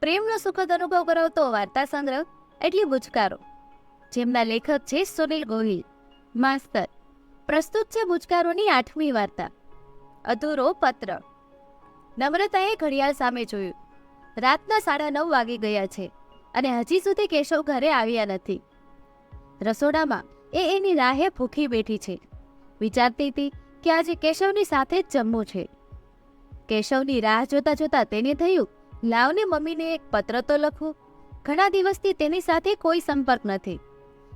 પ્રેમનો સુખદ અનુભવ કરાવતો વાર્તા સંગ્રહ એટલે બુચકારો, જેમના લેખક છે સુનિલ ગોહિલ. માસ્તર. પ્રસ્તુત છે બુચકારોની 8મી વાર્તા, અધૂરો પત્ર. નમ્રતાએ ઘડિયાળ સામે જોયું. રાતના 9:30 વાગી ગયા છે અને હજી સુધી કેશવ ઘરે આવ્યા નથી. રસોડામાં એની રાહે ભૂખી બેઠી છે. વિચારતી હતી કે આજે કેશવની સાથે જ જમવું છે. કેશવની રાહ જોતા જોતા તેને થયું, લાવને મમ્મીને એક પત્ર તો લખું. ઘણા દિવસથી તેની સાથે કોઈ સંપર્ક નથી.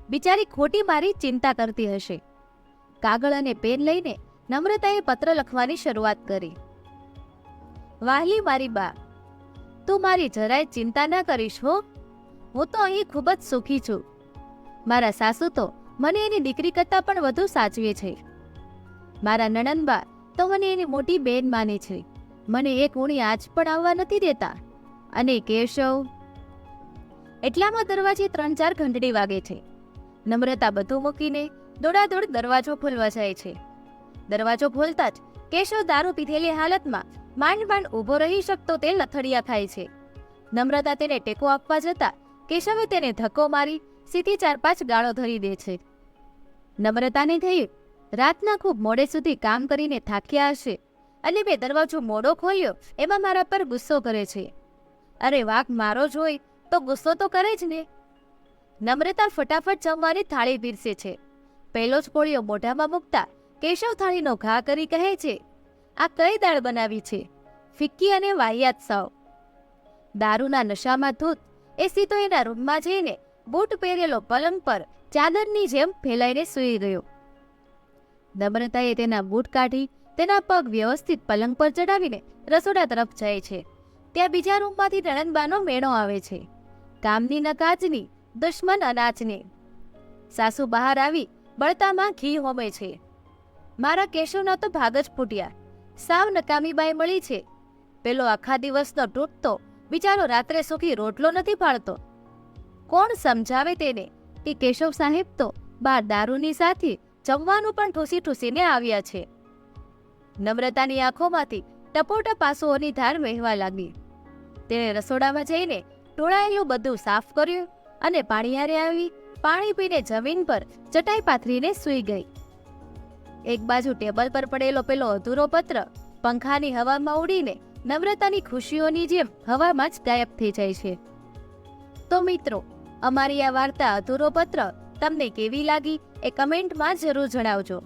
બિચારી ખોટી મારી ચિંતા કરતી હશે. કાગળ અને પેન લઈને નમ્રતાએ પત્ર લખવાની શરૂઆત કરી. વાહલી મારી બા, તું મારી જરાય ચિંતા ના કરીશ હો. હું તો અહીં ખૂબ જ સુખી છું. મારા સાસુ તો મને એની દીકરી કરતાં પણ વધુ સાચવે છે. મારા નણંદબા તો મને એની મોટી બેન માને છે. મને એક ઊણી આંચ પણ આવવા નથી દેતા. અને કેશવ. એટલામાં દરવાજે 3-4 ઘંટડી વાગે છે. નમ્રતા બધું મૂકીને દોડાદોડ દરવાજો ખોલવા જાય છે. દરવાજો ખોલતા જ કેશવ દારૂ પીધેલી હાલતમાં માંડ ઊભો રહી શકતો તે લથડિયા ખાય છે. નમ્રતા તેને ટેકો આપવા જતા કેશવે તેને ધક્કો મારી સીધી 4-5 ગાળો ધરી દે છે. નમ્રતાને થયું, રાતના ખૂબ મોડે સુધી કામ કરીને થાક્યા હશે અને મેં દરવાજો મોડો ખોલ્યો એમાં મારા પર ગુસ્સો કરે છે. અરે વાંક મારો જ હોય તો ગુસ્સો તો કરે જ ને. નમ્રતા ફટાફટ જમવાની થાળી પીરસે છે. પહેલો જ કોળિયો મોઢામાં મૂકતા કેશવ થાળીનો ઘા કરી કહે છે, આ કઈ દાળ બનાવી છે? ફિક્કી અને વાહિયાત સાવ. દારૂના નશામાં ધૂત એ સીધો એના રૂમમાં જઈને બૂટ પહેરેલો પલંગ પર ચાદરની જેમ ફેલાઈને સૂઈ ગયો. નમ્રતાએ તેના બૂટ કાઢી તેના પગ વ્યવસ્થિત પલંગ પર ચડાવીને રસોડા તરફ જાય છે. ત્યાં બીજા રૂમમાંથી નણંદબાનો મેણો આવે છે. કામની ન કાજની, દુશ્મન અનાજની. સાસુ બહાર આવી બળતામાં ઘી હોમે છે. મારા કેશવના તો ભાગ જ ફૂટ્યા. સાવ નકામી બાઈ મળી છે. પેલો આખા દિવસનો તૂટતો બિચારો રાત્રે સુખી રોટલો નથી પાડતો. કોણ સમજાવે તેને કે કેશવ સાહેબ તો બાર દારૂની સાથે જમવાનું પણ ઠૂસીને આવ્યા છે. નમ્રતાની આંખોમાંથી ટપોટપ આંસુઓની ધાર વહેવા લાગી. તેણે રસોડામાં જઈને ઢોળાયેલું બધું સાફ કર્યું અને પાણીયારે આવી પાણી પીને જમીન પર ચટાઈ પાથરીને સૂઈ ગઈ. એક બાજુ ટેબલ પર પડેલો પેલો અધૂરો પત્ર પંખાની હવામાં ઉડીને નમ્રતાની ખુશીઓની જેમ હવામાં જ ગાયબ થઈ જાય છે. તો મિત્રો, અમારી આ વાર્તા અધૂરો પત્ર તમને કેવી લાગી એ કમેન્ટમાં જરૂર જણાવજો.